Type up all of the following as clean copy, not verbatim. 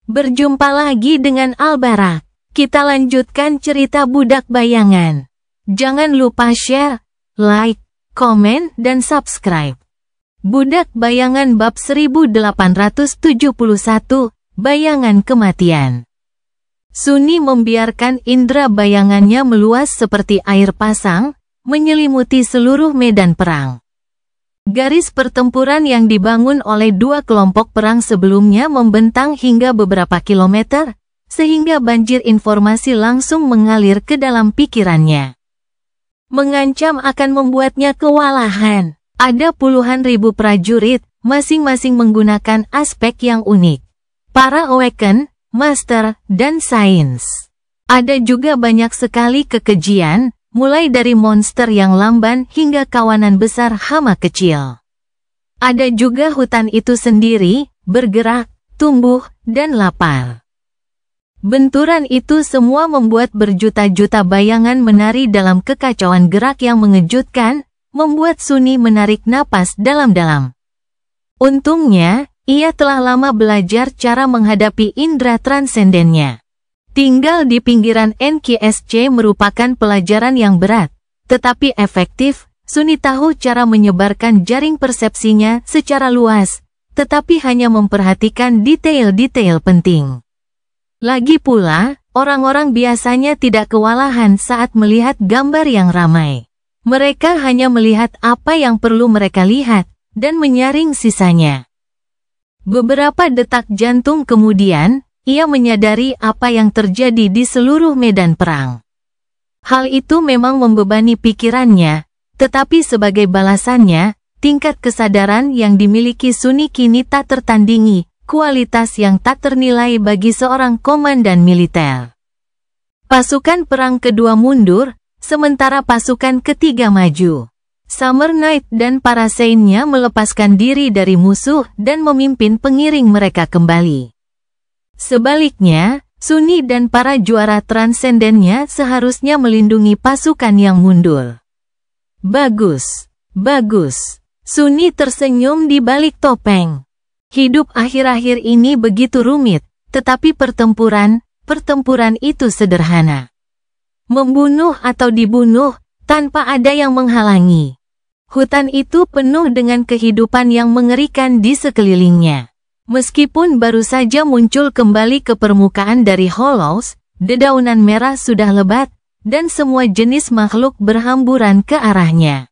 Berjumpa lagi dengan Albarak. Kita lanjutkan cerita Budak Bayangan. Jangan lupa share, like, komen, dan subscribe. Budak Bayangan bab 1871, Bayangan Kematian. Suni membiarkan indera bayangannya meluas seperti air pasang, menyelimuti seluruh medan perang. Garis pertempuran yang dibangun oleh dua kelompok perang sebelumnya membentang hingga beberapa kilometer, sehingga banjir informasi langsung mengalir ke dalam pikirannya. Mengancam akan membuatnya kewalahan. Ada puluhan ribu prajurit, masing-masing menggunakan aspek yang unik. Para Awaken, Master, dan Sains. Ada juga banyak sekali kekejian, mulai dari monster yang lamban hingga kawanan besar hama kecil. Ada juga hutan itu sendiri, bergerak, tumbuh, dan lapar. Benturan itu semua membuat berjuta-juta bayangan menari dalam kekacauan gerak yang mengejutkan, membuat Suni menarik napas dalam-dalam. Untungnya, ia telah lama belajar cara menghadapi indera transendennya. Tinggal di pinggiran NKSC merupakan pelajaran yang berat, tetapi efektif. Suni tahu cara menyebarkan jaring persepsinya secara luas, tetapi hanya memperhatikan detail-detail penting. Lagi pula, orang-orang biasanya tidak kewalahan saat melihat gambar yang ramai. Mereka hanya melihat apa yang perlu mereka lihat, dan menyaring sisanya. Beberapa detak jantung kemudian, ia menyadari apa yang terjadi di seluruh medan perang. Hal itu memang membebani pikirannya, tetapi sebagai balasannya, tingkat kesadaran yang dimiliki Suni kini tak tertandingi, kualitas yang tak ternilai bagi seorang komandan militer. Pasukan perang kedua mundur, sementara pasukan ketiga maju. Summer Knight dan para Saint-nya melepaskan diri dari musuh dan memimpin pengiring mereka kembali. Sebaliknya, Suni dan para juara transendennya seharusnya melindungi pasukan yang mundur. Bagus, bagus. Suni tersenyum di balik topeng. Hidup akhir-akhir ini begitu rumit, tetapi pertempuran itu sederhana. Membunuh atau dibunuh, tanpa ada yang menghalangi. Hutan itu penuh dengan kehidupan yang mengerikan di sekelilingnya. Meskipun baru saja muncul kembali ke permukaan dari Hollows, dedaunan merah sudah lebat, dan semua jenis makhluk berhamburan ke arahnya.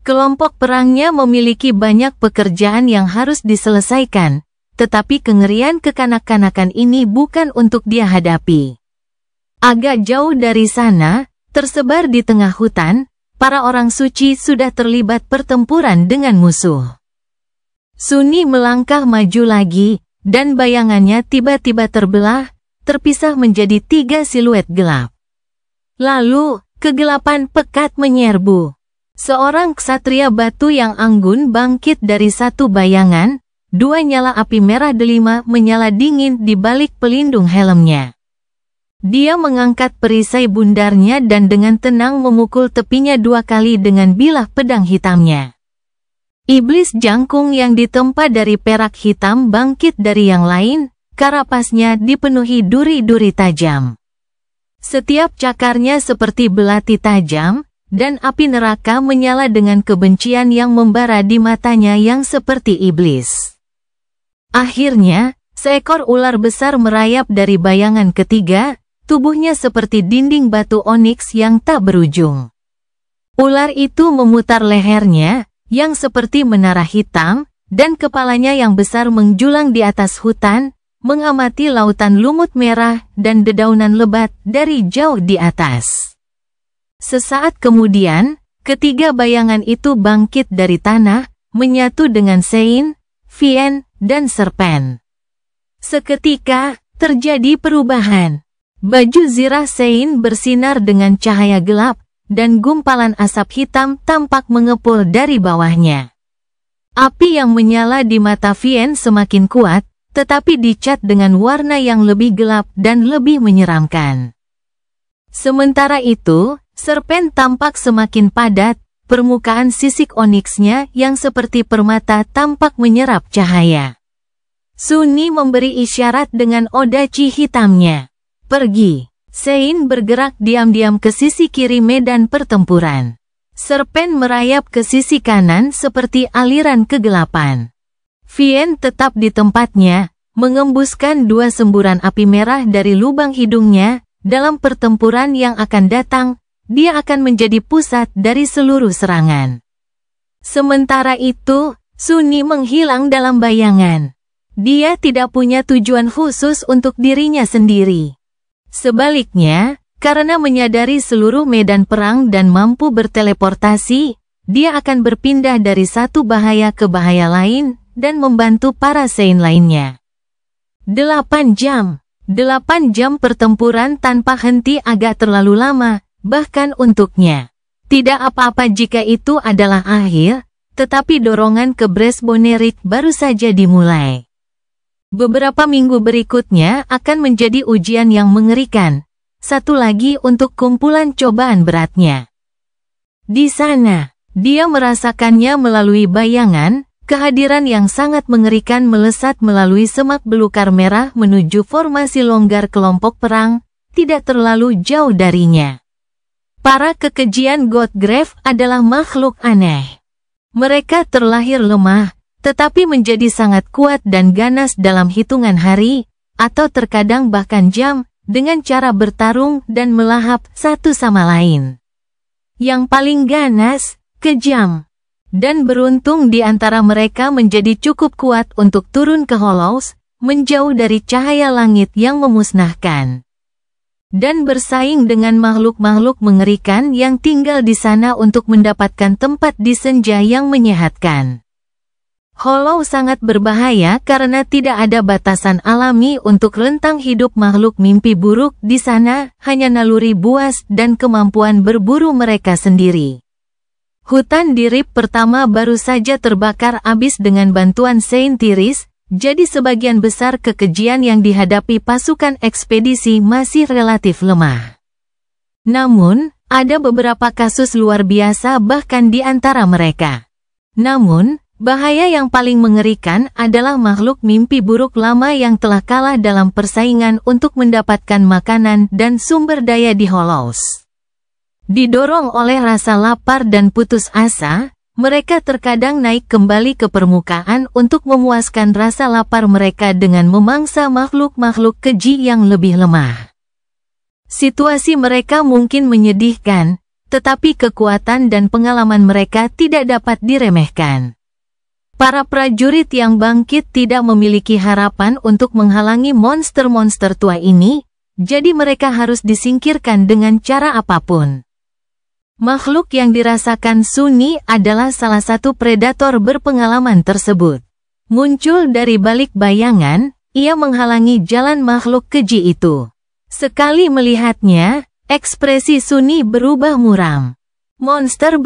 Kelompok perangnya memiliki banyak pekerjaan yang harus diselesaikan, tetapi kengerian kekanak-kanakan ini bukan untuk dia hadapi. Agak jauh dari sana, tersebar di tengah hutan, para orang suci sudah terlibat pertempuran dengan musuh. Suni melangkah maju lagi, dan bayangannya tiba-tiba terbelah, terpisah menjadi 3 siluet gelap. Lalu, kegelapan pekat menyerbu. Seorang ksatria batu yang anggun bangkit dari satu bayangan, 2 nyala api merah delima menyala dingin di balik pelindung helmnya. Dia mengangkat perisai bundarnya dan dengan tenang memukul tepinya 2 kali dengan bilah pedang hitamnya. Iblis jangkung yang ditempa dari perak hitam bangkit dari yang lain, karapasnya dipenuhi duri-duri tajam. Setiap cakarnya seperti belati tajam, dan api neraka menyala dengan kebencian yang membara di matanya yang seperti iblis. Akhirnya, seekor ular besar merayap dari bayangan ketiga, tubuhnya seperti dinding batu oniks yang tak berujung. Ular itu memutar lehernya, yang seperti menara hitam, dan kepalanya yang besar menjulang di atas hutan, mengamati lautan lumut merah dan dedaunan lebat dari jauh di atas. Sesaat kemudian, ketiga bayangan itu bangkit dari tanah, menyatu dengan Saint, Vien, dan Serpent. Seketika, terjadi perubahan. Baju zirah Saint bersinar dengan cahaya gelap, dan gumpalan asap hitam tampak mengepul dari bawahnya. Api yang menyala di mata Vien semakin kuat, tetapi dicat dengan warna yang lebih gelap dan lebih menyeramkan. Sementara itu, Serpent tampak semakin padat, permukaan sisik oniksnya yang seperti permata tampak menyerap cahaya. Sunni memberi isyarat dengan odachi hitamnya. Pergi. Sein bergerak diam-diam ke sisi kiri medan pertempuran. Serpen merayap ke sisi kanan seperti aliran kegelapan. Vien tetap di tempatnya, mengembuskan 2 semburan api merah dari lubang hidungnya. Dalam pertempuran yang akan datang, dia akan menjadi pusat dari seluruh serangan. Sementara itu, Sunni menghilang dalam bayangan. Dia tidak punya tujuan khusus untuk dirinya sendiri. Sebaliknya, karena menyadari seluruh medan perang dan mampu berteleportasi, dia akan berpindah dari satu bahaya ke bahaya lain dan membantu para Sein lainnya. 8 jam. 8 jam pertempuran tanpa henti agak terlalu lama, bahkan untuknya. Tidak apa-apa jika itu adalah akhir, tetapi dorongan ke Bresbonerik baru saja dimulai. Beberapa minggu berikutnya akan menjadi ujian yang mengerikan. Satu lagi untuk kumpulan cobaan beratnya. Di sana, dia merasakannya melalui bayangan, kehadiran yang sangat mengerikan melesat melalui semak belukar merah menuju formasi longgar kelompok perang, tidak terlalu jauh darinya. Para kekejian Godgrave adalah makhluk aneh. Mereka terlahir lemah, tetapi menjadi sangat kuat dan ganas dalam hitungan hari, atau terkadang bahkan jam, dengan cara bertarung dan melahap satu sama lain. Yang paling ganas, kejam, dan beruntung di antara mereka menjadi cukup kuat untuk turun ke Hollows, menjauh dari cahaya langit yang memusnahkan. Dan bersaing dengan makhluk-makhluk mengerikan yang tinggal di sana untuk mendapatkan tempat di senja yang menyehatkan. Hollow sangat berbahaya karena tidak ada batasan alami untuk rentang hidup makhluk mimpi buruk di sana, hanya naluri buas dan kemampuan berburu mereka sendiri. Hutan di Rip pertama baru saja terbakar habis dengan bantuan Saint Tiris, jadi sebagian besar kekejian yang dihadapi pasukan ekspedisi masih relatif lemah. Namun, ada beberapa kasus luar biasa bahkan di antara mereka. Namun, bahaya yang paling mengerikan adalah makhluk mimpi buruk lama yang telah kalah dalam persaingan untuk mendapatkan makanan dan sumber daya di Hollows. Didorong oleh rasa lapar dan putus asa, mereka terkadang naik kembali ke permukaan untuk memuaskan rasa lapar mereka dengan memangsa makhluk-makhluk keji yang lebih lemah. Situasi mereka mungkin menyedihkan, tetapi kekuatan dan pengalaman mereka tidak dapat diremehkan. Para prajurit yang bangkit tidak memiliki harapan untuk menghalangi monster-monster tua ini, jadi mereka harus disingkirkan dengan cara apapun. Makhluk yang dirasakan Sunni adalah salah satu predator berpengalaman tersebut. Muncul dari balik bayangan, ia menghalangi jalan makhluk keji itu. Sekali melihatnya, ekspresi Sunni berubah muram. Monster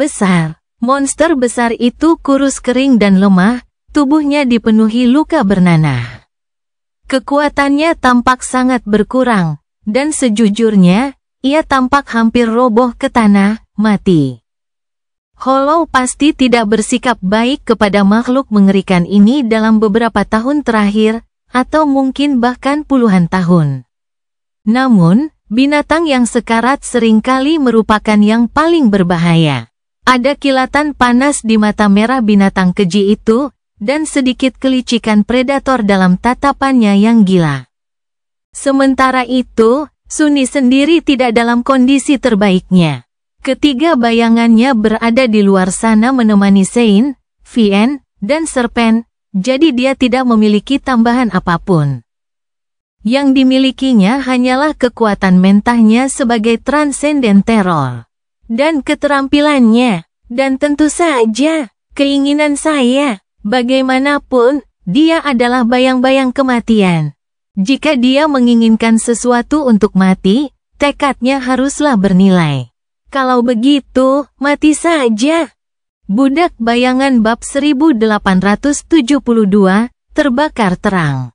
besar itu kurus kering dan lemah, tubuhnya dipenuhi luka bernanah. Kekuatannya tampak sangat berkurang, dan sejujurnya, ia tampak hampir roboh ke tanah, mati. Hollow pasti tidak bersikap baik kepada makhluk mengerikan ini dalam beberapa tahun terakhir, atau mungkin bahkan puluhan tahun. Namun, binatang yang sekarat seringkali merupakan yang paling berbahaya. Ada kilatan panas di mata merah binatang keji itu, dan sedikit kelicikan predator dalam tatapannya yang gila. Sementara itu, Sunni sendiri tidak dalam kondisi terbaiknya. Ketiga bayangannya berada di luar sana menemani Sein, Vien, dan Serpen, jadi dia tidak memiliki tambahan apapun. Yang dimilikinya hanyalah kekuatan mentahnya sebagai Transcendent Terror. Dan keterampilannya, dan tentu saja, keinginan saya, bagaimanapun, dia adalah bayang-bayang kematian. Jika dia menginginkan sesuatu untuk mati, tekadnya haruslah bernilai. Kalau begitu, mati saja. Budak Bayangan bab 1872, terbakar terang.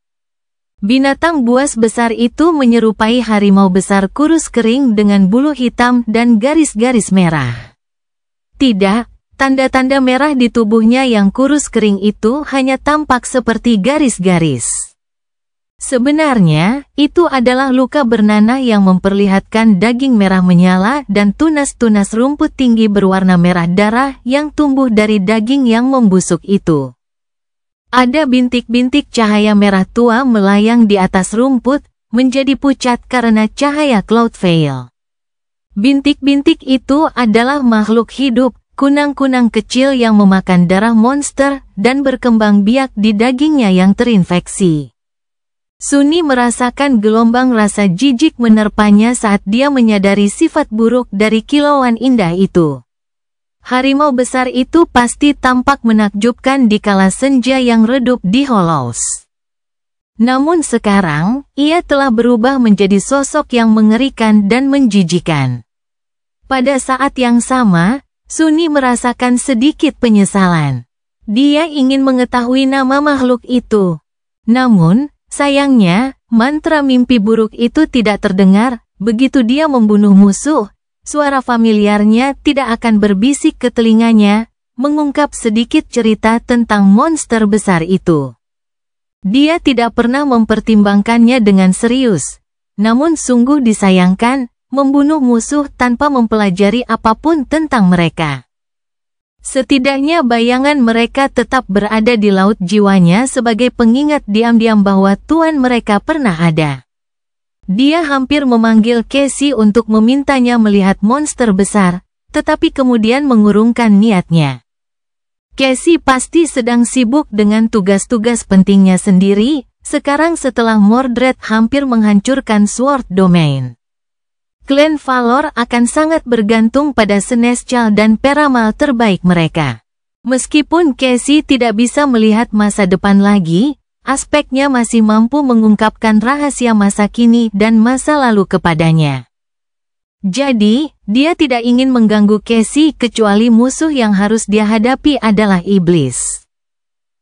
Binatang buas besar itu menyerupai harimau besar kurus kering dengan bulu hitam dan garis-garis merah. Tidak, tanda-tanda merah di tubuhnya yang kurus kering itu hanya tampak seperti garis-garis. Sebenarnya, itu adalah luka bernanah yang memperlihatkan daging merah menyala dan tunas-tunas rumput tinggi berwarna merah darah yang tumbuh dari daging yang membusuk itu. Ada bintik-bintik cahaya merah tua melayang di atas rumput, menjadi pucat karena cahaya cloud veil. Bintik-bintik itu adalah makhluk hidup, kunang-kunang kecil yang memakan darah monster dan berkembang biak di dagingnya yang terinfeksi. Sunni merasakan gelombang rasa jijik menerpanya saat dia menyadari sifat buruk dari kilauan indah itu. Harimau besar itu pasti tampak menakjubkan di kala senja yang redup di Hollows. Namun sekarang, ia telah berubah menjadi sosok yang mengerikan dan menjijikan. Pada saat yang sama, Sunni merasakan sedikit penyesalan. Dia ingin mengetahui nama makhluk itu. Namun, sayangnya, mantra mimpi buruk itu tidak terdengar. Begitu dia membunuh musuh, suara familiarnya tidak akan berbisik ke telinganya, mengungkap sedikit cerita tentang monster besar itu. Dia tidak pernah mempertimbangkannya dengan serius, namun sungguh disayangkan, membunuh musuh tanpa mempelajari apapun tentang mereka. Setidaknya bayangan mereka tetap berada di laut jiwanya sebagai pengingat diam-diam bahwa Tuhan mereka pernah ada. Dia hampir memanggil Casey untuk memintanya melihat monster besar, tetapi kemudian mengurungkan niatnya. Casey pasti sedang sibuk dengan tugas-tugas pentingnya sendiri, sekarang setelah Mordred hampir menghancurkan Sword Domain. Klan Valor akan sangat bergantung pada Seneschal dan peramal terbaik mereka. Meskipun Casey tidak bisa melihat masa depan lagi, aspeknya masih mampu mengungkapkan rahasia masa kini dan masa lalu kepadanya. Jadi, dia tidak ingin mengganggu Casey kecuali musuh yang harus dia hadapi adalah iblis.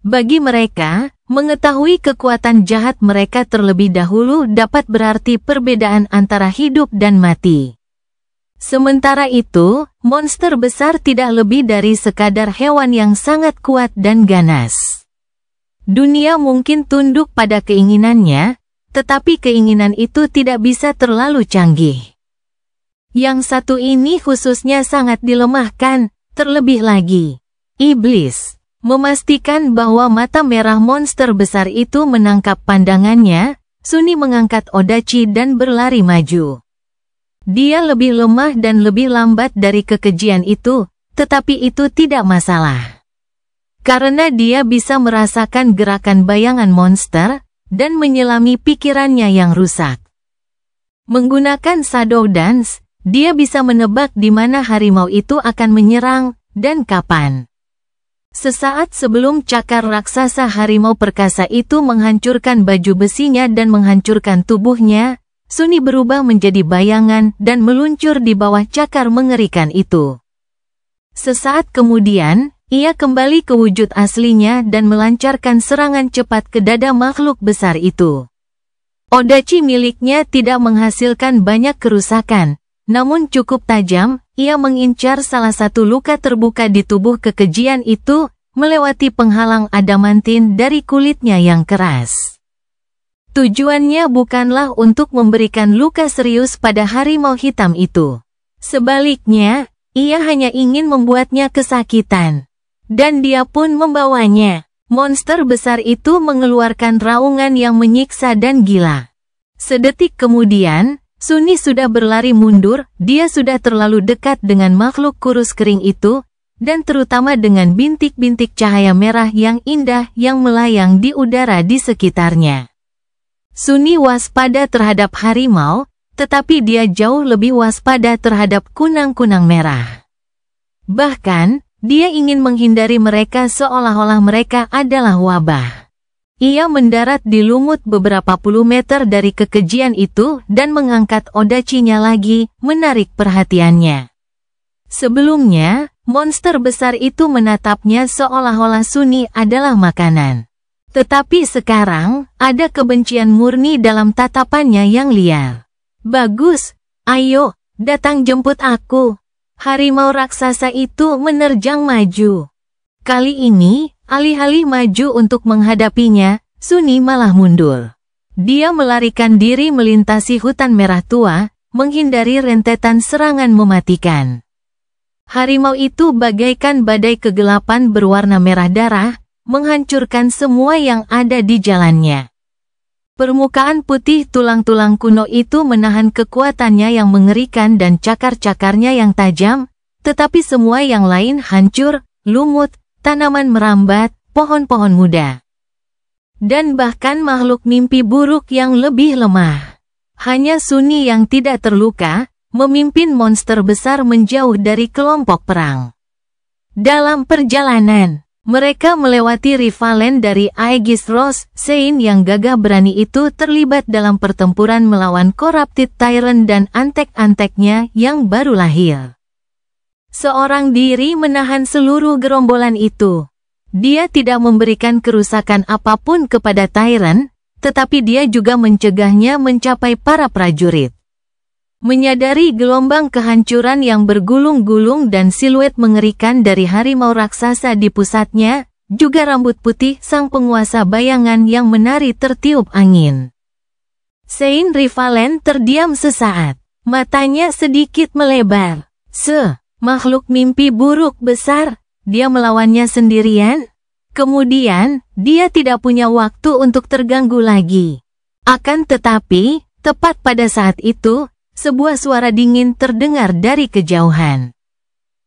Bagi mereka, mengetahui kekuatan jahat mereka terlebih dahulu dapat berarti perbedaan antara hidup dan mati. Sementara itu, monster besar tidak lebih dari sekadar hewan yang sangat kuat dan ganas. Dunia mungkin tunduk pada keinginannya, tetapi keinginan itu tidak bisa terlalu canggih. Yang satu ini khususnya sangat dilemahkan, terlebih lagi. Iblis memastikan bahwa mata merah monster besar itu menangkap pandangannya, Sunni mengangkat Odachi dan berlari maju. Dia lebih lemah dan lebih lambat dari kekejian itu, tetapi itu tidak masalah. Karena dia bisa merasakan gerakan bayangan monster, dan menyelami pikirannya yang rusak. Menggunakan Shadow Dance, dia bisa menebak di mana harimau itu akan menyerang, dan kapan. Sesaat sebelum cakar raksasa harimau perkasa itu menghancurkan baju besinya dan menghancurkan tubuhnya, Sunni berubah menjadi bayangan dan meluncur di bawah cakar mengerikan itu. Sesaat kemudian, ia kembali ke wujud aslinya dan melancarkan serangan cepat ke dada makhluk besar itu. Odachi miliknya tidak menghasilkan banyak kerusakan, namun cukup tajam. Ia mengincar salah satu luka terbuka di tubuh kekejian itu, melewati penghalang adamantin dari kulitnya yang keras. Tujuannya bukanlah untuk memberikan luka serius pada harimau hitam itu. Sebaliknya, ia hanya ingin membuatnya kesakitan. Dan dia pun membawanya. Monster besar itu mengeluarkan raungan yang menyiksa dan gila. Sedetik kemudian, Sunni sudah berlari mundur, dia sudah terlalu dekat dengan makhluk kurus kering itu, dan terutama dengan bintik-bintik cahaya merah yang indah yang melayang di udara di sekitarnya. Sunni waspada terhadap harimau, tetapi dia jauh lebih waspada terhadap kunang-kunang merah. Bahkan, dia ingin menghindari mereka seolah-olah mereka adalah wabah. Ia mendarat di lumut beberapa puluh meter dari kekejian itu dan mengangkat Odachi-nya lagi, menarik perhatiannya. Sebelumnya, monster besar itu menatapnya seolah-olah Sunni adalah makanan. Tetapi sekarang, ada kebencian murni dalam tatapannya yang liar. Bagus, ayo, datang jemput aku. Harimau raksasa itu menerjang maju. Kali ini, alih-alih maju untuk menghadapinya, Sunni malah mundur. dia melarikan diri melintasi hutan merah tua, menghindari rentetan serangan mematikan. Harimau itu bagaikan badai kegelapan berwarna merah darah, menghancurkan semua yang ada di jalannya. Permukaan putih tulang-tulang kuno itu menahan kekuatannya yang mengerikan dan cakar-cakarnya yang tajam, tetapi semua yang lain hancur, lumut, tanaman merambat, pohon-pohon muda. Dan bahkan makhluk mimpi buruk yang lebih lemah. Hanya Sunni yang tidak terluka, memimpin monster besar menjauh dari kelompok perang. Dalam perjalanan, mereka melewati rivalen dari Aegis Rose. Sein yang gagah berani itu terlibat dalam pertempuran melawan Corrupted Tyrant dan antek-anteknya yang baru lahir. Seorang diri menahan seluruh gerombolan itu. Dia tidak memberikan kerusakan apapun kepada Tyrant, tetapi dia juga mencegahnya mencapai para prajurit. Menyadari gelombang kehancuran yang bergulung-gulung dan siluet mengerikan dari harimau raksasa di pusatnya, juga rambut putih sang penguasa bayangan yang menari tertiup angin. Sein Rivalen terdiam sesaat, matanya sedikit melebar. Makhluk mimpi buruk besar, dia melawannya sendirian? Kemudian, dia tidak punya waktu untuk terganggu lagi. Akan tetapi, tepat pada saat itu, sebuah suara dingin terdengar dari kejauhan.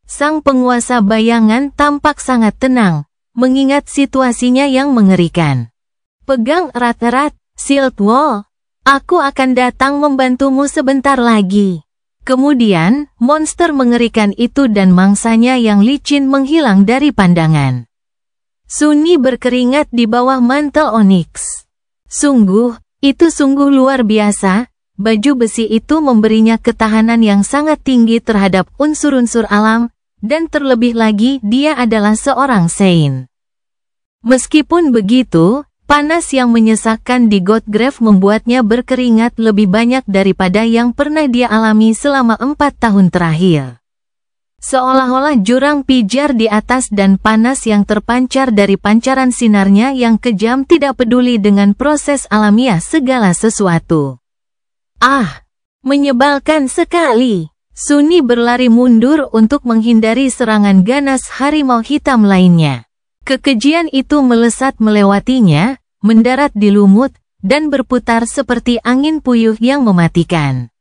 Sang penguasa bayangan tampak sangat tenang, mengingat situasinya yang mengerikan. Pegang erat-erat, Shield Wall. Aku akan datang membantumu sebentar lagi. Kemudian, monster mengerikan itu dan mangsanya yang licin menghilang dari pandangan. Sunni berkeringat di bawah mantel onyx. Itu sungguh luar biasa. Baju besi itu memberinya ketahanan yang sangat tinggi terhadap unsur-unsur alam, dan terlebih lagi dia adalah seorang Sein. Meskipun begitu, panas yang menyesakkan di Godgrave membuatnya berkeringat lebih banyak daripada yang pernah dia alami selama 4 tahun terakhir. Seolah-olah jurang pijar di atas dan panas yang terpancar dari pancaran sinarnya yang kejam tidak peduli dengan proses alamiah segala sesuatu. Menyebalkan sekali. Sunni berlari mundur untuk menghindari serangan ganas harimau hitam lainnya. Kekejian itu melesat melewatinya, mendarat di lumut, dan berputar seperti angin puyuh yang mematikan.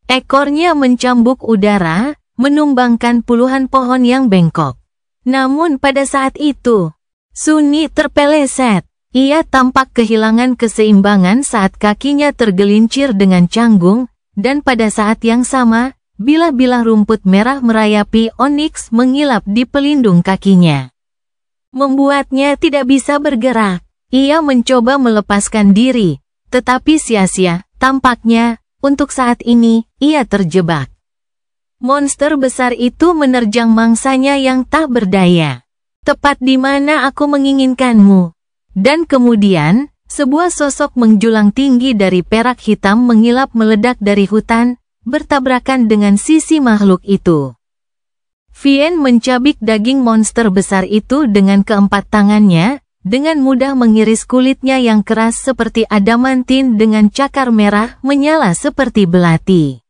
Ekornya mencambuk udara, menumbangkan puluhan pohon yang bengkok. Namun pada saat itu, Sunni terpeleset. Ia tampak kehilangan keseimbangan saat kakinya tergelincir dengan canggung, dan pada saat yang sama, bilah-bilah rumput merah merayapi onyx mengilap di pelindung kakinya. Membuatnya tidak bisa bergerak. Ia mencoba melepaskan diri, tetapi sia-sia, tampaknya, untuk saat ini, ia terjebak. Monster besar itu menerjang mangsanya yang tak berdaya. Tepat di mana aku menginginkanmu. Dan kemudian, sebuah sosok menjulang tinggi dari perak hitam mengilap meledak dari hutan, bertabrakan dengan sisi makhluk itu. Vien mencabik daging monster besar itu dengan keempat tangannya, dengan mudah mengiris kulitnya yang keras seperti adamantin dengan cakar merah menyala seperti belati.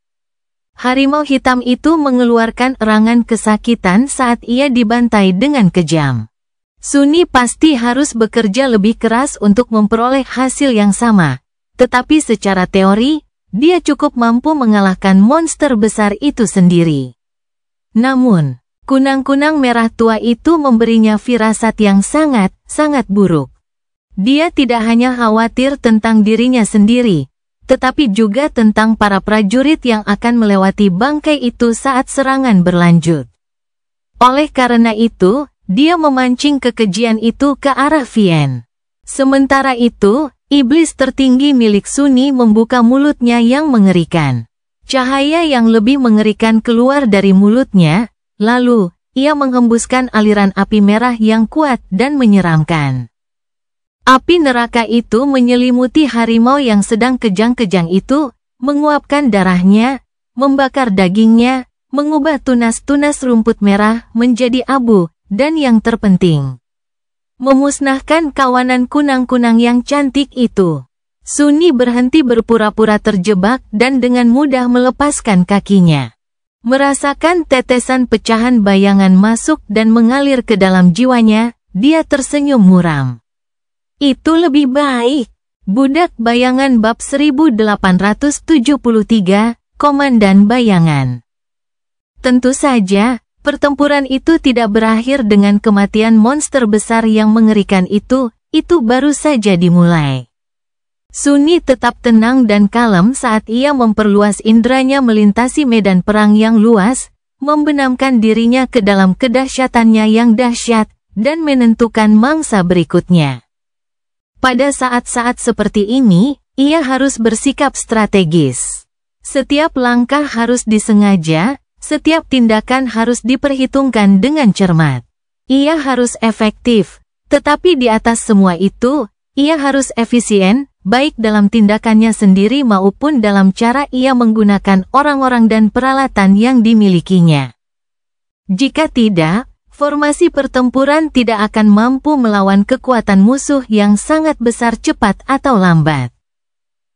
Harimau hitam itu mengeluarkan erangan kesakitan saat ia dibantai dengan kejam. Sunni pasti harus bekerja lebih keras untuk memperoleh hasil yang sama, tetapi secara teori, dia cukup mampu mengalahkan monster besar itu sendiri. Namun, kunang-kunang merah tua itu memberinya firasat yang sangat buruk. Dia tidak hanya khawatir tentang dirinya sendiri, tetapi juga tentang para prajurit yang akan melewati bangkai itu saat serangan berlanjut. Oleh karena itu, dia memancing kekejian itu ke arah Vien. Sementara itu, iblis tertinggi milik Sunni membuka mulutnya yang mengerikan. Cahaya yang lebih mengerikan keluar dari mulutnya, lalu, ia menghembuskan aliran api merah yang kuat dan menyeramkan. Api neraka itu menyelimuti harimau yang sedang kejang-kejang itu, menguapkan darahnya, membakar dagingnya, mengubah tunas-tunas rumput merah menjadi abu, dan yang terpenting, memusnahkan kawanan kunang-kunang yang cantik itu. Sunni berhenti berpura-pura terjebak dan dengan mudah melepaskan kakinya. Merasakan tetesan pecahan bayangan masuk dan mengalir ke dalam jiwanya, dia tersenyum muram. Itu lebih baik. Budak Bayangan bab 1873, Komandan Bayangan. Tentu saja, pertempuran itu tidak berakhir dengan kematian monster besar yang mengerikan itu baru saja dimulai. Sunni tetap tenang dan kalem saat ia memperluas indranya melintasi medan perang yang luas, membenamkan dirinya ke dalam kedahsyatannya yang dahsyat, dan menentukan mangsa berikutnya. Pada saat-saat seperti ini, ia harus bersikap strategis. Setiap langkah harus disengaja, setiap tindakan harus diperhitungkan dengan cermat. Ia harus efektif, tetapi di atas semua itu, ia harus efisien, baik dalam tindakannya sendiri maupun dalam cara ia menggunakan orang-orang dan peralatan yang dimilikinya. Jika tidak, formasi pertempuran tidak akan mampu melawan kekuatan musuh yang sangat besar cepat atau lambat.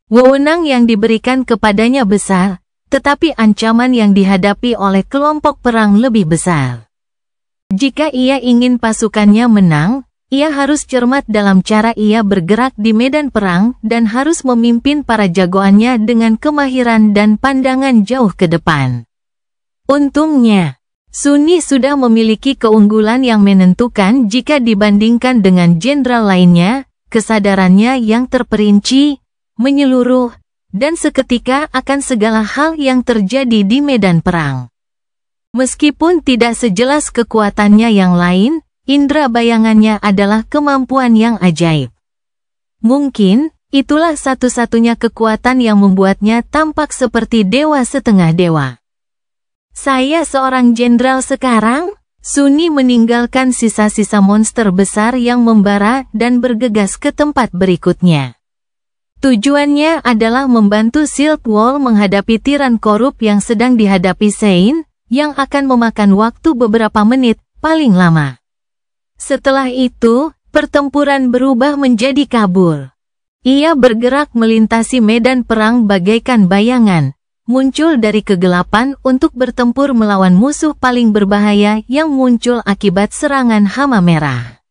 Wewenang yang diberikan kepadanya besar, tetapi ancaman yang dihadapi oleh kelompok perang lebih besar. Jika ia ingin pasukannya menang, ia harus cermat dalam cara ia bergerak di medan perang dan harus memimpin para jagoannya dengan kemahiran dan pandangan jauh ke depan. Untungnya, Sunni sudah memiliki keunggulan yang menentukan jika dibandingkan dengan jenderal lainnya, kesadarannya yang terperinci, menyeluruh, dan seketika akan segala hal yang terjadi di medan perang. Meskipun tidak sejelas kekuatannya yang lain, indera bayangannya adalah kemampuan yang ajaib. Mungkin, itulah satu-satunya kekuatan yang membuatnya tampak seperti dewa setengah dewa. Saya seorang jenderal sekarang, Sunni meninggalkan sisa-sisa monster besar yang membara dan bergegas ke tempat berikutnya. Tujuannya adalah membantu Silk Wall menghadapi tiran korup yang sedang dihadapi Sein, yang akan memakan waktu beberapa menit, paling lama. Setelah itu, pertempuran berubah menjadi kabur. Ia bergerak melintasi medan perang bagaikan bayangan, muncul dari kegelapan untuk bertempur melawan musuh paling berbahaya yang muncul akibat serangan hama merah.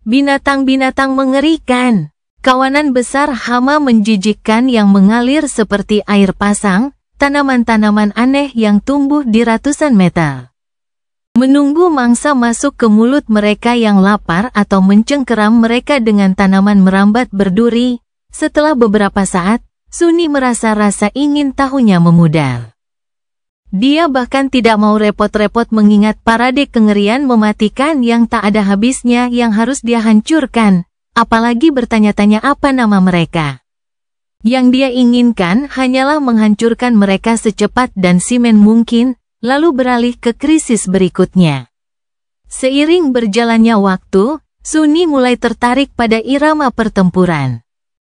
Binatang-binatang mengerikan, kawanan besar hama menjijikkan yang mengalir seperti air pasang, tanaman-tanaman aneh yang tumbuh di ratusan meter. Menunggu mangsa masuk ke mulut mereka yang lapar atau mencengkeram mereka dengan tanaman merambat berduri. Setelah beberapa saat, Sunni merasa rasa ingin tahunya memudar. Dia bahkan tidak mau repot-repot mengingat parade kengerian mematikan yang tak ada habisnya yang harus dia hancurkan, apalagi bertanya-tanya apa nama mereka. Yang dia inginkan hanyalah menghancurkan mereka secepat dan simen mungkin, lalu beralih ke krisis berikutnya. Seiring berjalannya waktu, Sunni mulai tertarik pada irama pertempuran.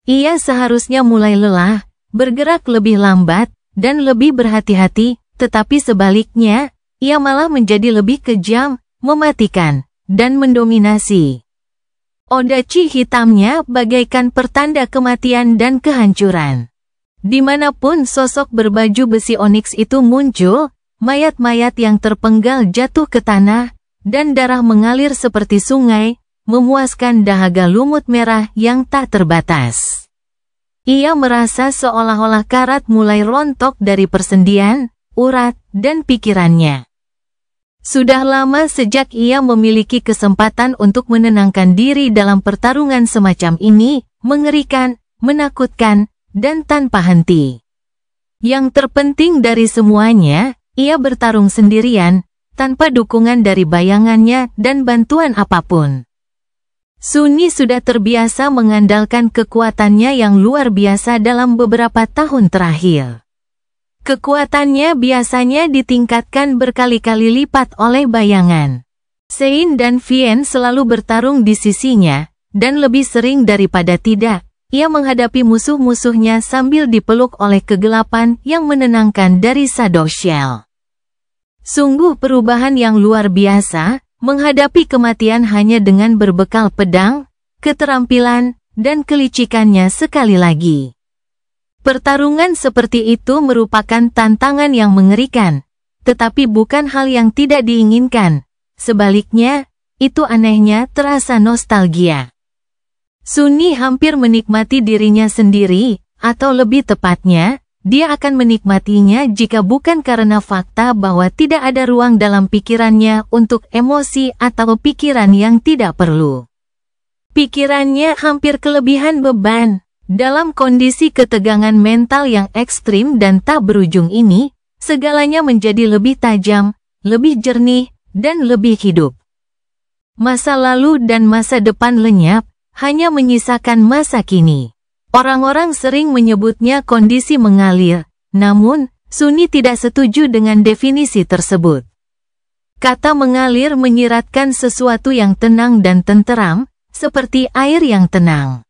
Ia seharusnya mulai lelah, bergerak lebih lambat, dan lebih berhati-hati, tetapi sebaliknya, ia malah menjadi lebih kejam, mematikan, dan mendominasi. Odachi hitamnya bagaikan pertanda kematian dan kehancuran. Dimanapun sosok berbaju besi oniks itu muncul, mayat-mayat yang terpenggal jatuh ke tanah, dan darah mengalir seperti sungai, memuaskan dahaga lumut merah yang tak terbatas. Ia merasa seolah-olah karat mulai rontok dari persendian, urat, dan pikirannya. Sudah lama sejak ia memiliki kesempatan untuk menenangkan diri dalam pertarungan semacam ini, mengerikan, menakutkan, dan tanpa henti. Yang terpenting dari semuanya, ia bertarung sendirian, tanpa dukungan dari bayangannya dan bantuan apapun. Sunni sudah terbiasa mengandalkan kekuatannya yang luar biasa dalam beberapa tahun terakhir. Kekuatannya biasanya ditingkatkan berkali-kali lipat oleh bayangan. Sein dan Vien selalu bertarung di sisinya, dan lebih sering daripada tidak, ia menghadapi musuh-musuhnya sambil dipeluk oleh kegelapan yang menenangkan dari Shadow Shell. Sungguh perubahan yang luar biasa, menghadapi kematian hanya dengan berbekal pedang, keterampilan, dan kelicikannya sekali lagi. Pertarungan seperti itu merupakan tantangan yang mengerikan, tetapi bukan hal yang tidak diinginkan. Sebaliknya, itu anehnya terasa nostalgia. Sunni hampir menikmati dirinya sendiri, atau lebih tepatnya, dia akan menikmatinya jika bukan karena fakta bahwa tidak ada ruang dalam pikirannya untuk emosi atau pikiran yang tidak perlu. Pikirannya hampir kelebihan beban. Dalam kondisi ketegangan mental yang ekstrim dan tak berujung ini, segalanya menjadi lebih tajam, lebih jernih, dan lebih hidup. Masa lalu dan masa depan lenyap, hanya menyisakan masa kini. Orang-orang sering menyebutnya kondisi mengalir, namun, Sunni tidak setuju dengan definisi tersebut. Kata mengalir menyiratkan sesuatu yang tenang dan tenteram, seperti air yang tenang.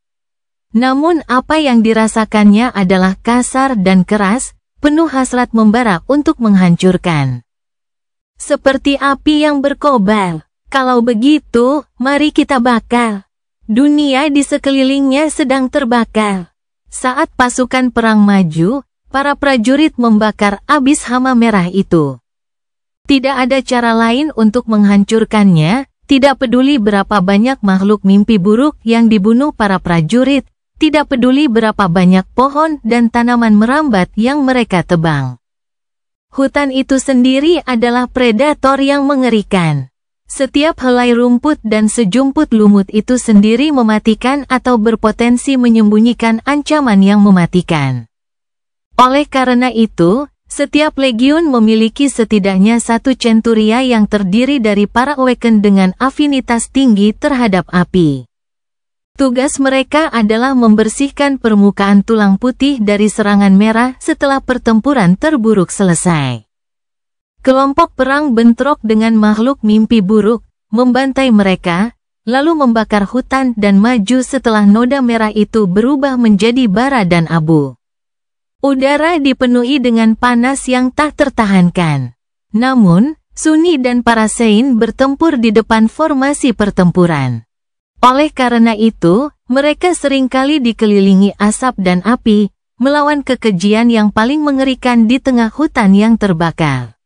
Namun apa yang dirasakannya adalah kasar dan keras, penuh hasrat membara untuk menghancurkan. Seperti api yang berkobar. Kalau begitu, mari kita bakar. Dunia di sekelilingnya sedang terbakar. Saat pasukan perang maju, para prajurit membakar abis hama merah itu. Tidak ada cara lain untuk menghancurkannya, tidak peduli berapa banyak makhluk mimpi buruk yang dibunuh para prajurit, tidak peduli berapa banyak pohon dan tanaman merambat yang mereka tebang. Hutan itu sendiri adalah predator yang mengerikan. Setiap helai rumput dan sejumput lumut itu sendiri mematikan atau berpotensi menyembunyikan ancaman yang mematikan. Oleh karena itu, setiap legiun memiliki setidaknya satu centuria yang terdiri dari para awaken dengan afinitas tinggi terhadap api. Tugas mereka adalah membersihkan permukaan tulang putih dari serangan merah setelah pertempuran terburuk selesai. Kelompok perang bentrok dengan makhluk mimpi buruk, membantai mereka, lalu membakar hutan dan maju setelah noda merah itu berubah menjadi bara dan abu. Udara dipenuhi dengan panas yang tak tertahankan. Namun, Sunni dan para Sein bertempur di depan formasi pertempuran. Oleh karena itu, mereka seringkali dikelilingi asap dan api, melawan kekejian yang paling mengerikan di tengah hutan yang terbakar.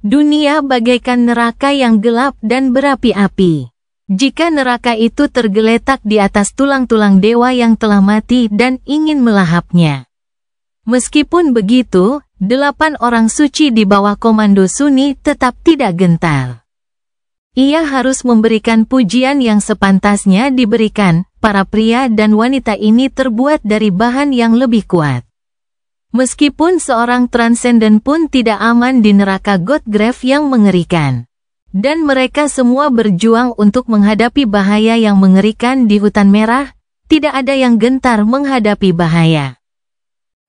Dunia bagaikan neraka yang gelap dan berapi-api. Jika neraka itu tergeletak di atas tulang-tulang dewa yang telah mati dan ingin melahapnya. Meskipun begitu, 8 orang suci di bawah komando Sunni tetap tidak gentar. Ia harus memberikan pujian yang sepantasnya diberikan. Para pria dan wanita ini terbuat dari bahan yang lebih kuat. Meskipun seorang transenden pun tidak aman di neraka Godgrave yang mengerikan. Dan mereka semua berjuang untuk menghadapi bahaya yang mengerikan di hutan merah, tidak ada yang gentar menghadapi bahaya.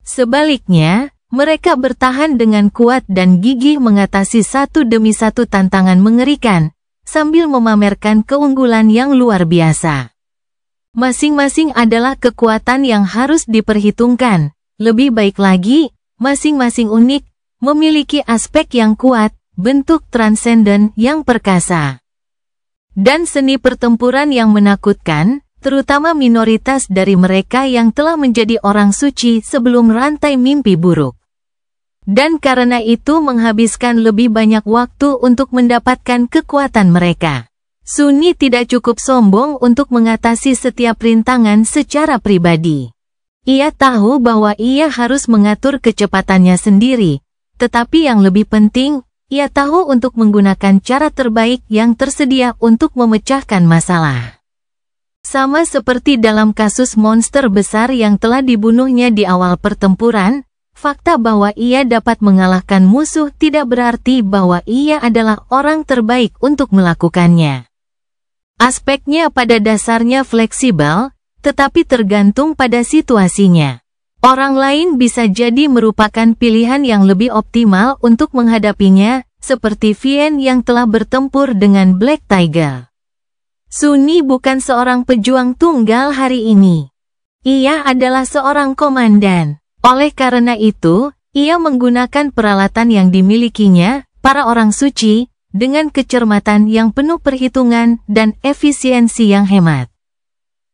Sebaliknya, mereka bertahan dengan kuat dan gigih mengatasi satu demi satu tantangan mengerikan, sambil memamerkan keunggulan yang luar biasa. Masing-masing adalah kekuatan yang harus diperhitungkan. Lebih baik lagi, masing-masing unik, memiliki aspek yang kuat, bentuk transenden yang perkasa. Dan seni pertempuran yang menakutkan, terutama minoritas dari mereka yang telah menjadi orang suci sebelum rantai mimpi buruk. Dan karena itu menghabiskan lebih banyak waktu untuk mendapatkan kekuatan mereka. Sunni tidak cukup sombong untuk mengatasi setiap rintangan secara pribadi. Ia tahu bahwa ia harus mengatur kecepatannya sendiri, tetapi yang lebih penting, ia tahu untuk menggunakan cara terbaik yang tersedia untuk memecahkan masalah. Sama seperti dalam kasus monster besar yang telah dibunuhnya di awal pertempuran, fakta bahwa ia dapat mengalahkan musuh tidak berarti bahwa ia adalah orang terbaik untuk melakukannya. Aspeknya pada dasarnya fleksibel, tetapi tergantung pada situasinya. Orang lain bisa jadi merupakan pilihan yang lebih optimal untuk menghadapinya, seperti Vien yang telah bertempur dengan Black Tiger. Sunni bukan seorang pejuang tunggal hari ini. Ia adalah seorang komandan. Oleh karena itu, ia menggunakan peralatan yang dimilikinya, para orang suci, dengan kecermatan yang penuh perhitungan dan efisiensi yang hemat.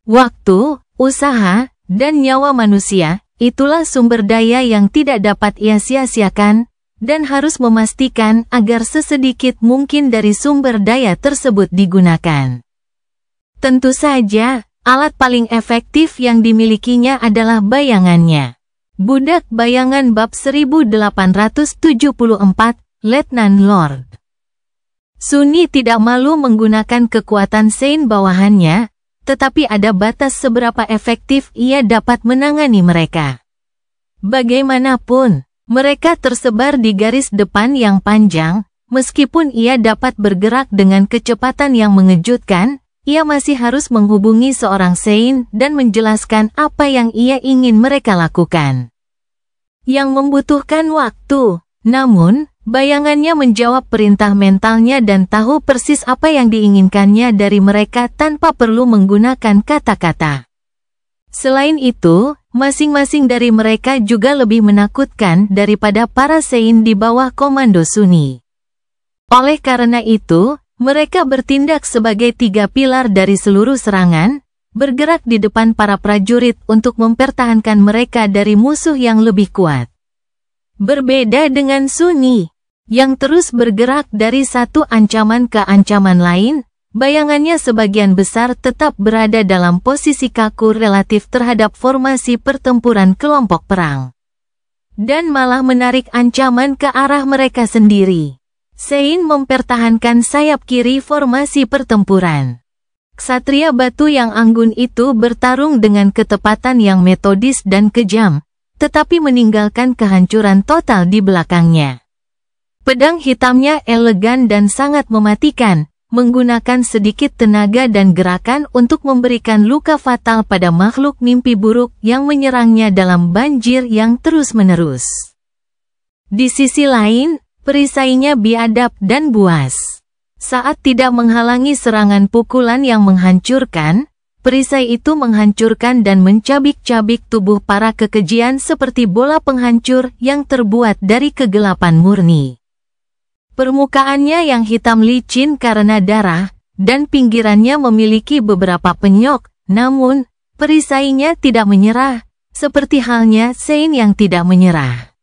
Waktu, usaha, dan nyawa manusia. Itulah sumber daya yang tidak dapat ia sia-siakan, dan harus memastikan agar sesedikit mungkin dari sumber daya tersebut digunakan. Tentu saja, alat paling efektif yang dimilikinya adalah bayangannya. Budak Bayangan bab 1874, Letnan Lord. Sunni tidak malu menggunakan kekuatan Sein bawahannya, tetapi ada batas seberapa efektif ia dapat menangani mereka. Bagaimanapun, mereka tersebar di garis depan yang panjang, meskipun ia dapat bergerak dengan kecepatan yang mengejutkan, ia masih harus menghubungi seorang Sein dan menjelaskan apa yang ia ingin mereka lakukan. Yang membutuhkan waktu, namun, bayangannya menjawab perintah mentalnya dan tahu persis apa yang diinginkannya dari mereka tanpa perlu menggunakan kata-kata. Selain itu, masing-masing dari mereka juga lebih menakutkan daripada para Sein di bawah komando Sunni. Oleh karena itu, mereka bertindak sebagai 3 pilar dari seluruh serangan, bergerak di depan para prajurit untuk mempertahankan mereka dari musuh yang lebih kuat. Berbeda dengan Sunni, yang terus bergerak dari satu ancaman ke ancaman lain, bayangannya sebagian besar tetap berada dalam posisi kaku relatif terhadap formasi pertempuran kelompok perang. Dan malah menarik ancaman ke arah mereka sendiri. Sein mempertahankan sayap kiri formasi pertempuran. Ksatria batu yang anggun itu bertarung dengan ketepatan yang metodis dan kejam, tetapi meninggalkan kehancuran total di belakangnya. Pedang hitamnya elegan dan sangat mematikan, menggunakan sedikit tenaga dan gerakan untuk memberikan luka fatal pada makhluk mimpi buruk yang menyerangnya dalam banjir yang terus-menerus. Di sisi lain, perisainya biadab dan buas. Saat tidak menghalangi serangan pukulan yang menghancurkan, perisai itu menghancurkan dan mencabik-cabik tubuh para kekejian seperti bola penghancur yang terbuat dari kegelapan murni. Permukaannya yang hitam licin karena darah, dan pinggirannya memiliki beberapa penyok, namun, perisainya tidak menyerah, seperti halnya Sein yang tidak menyerah.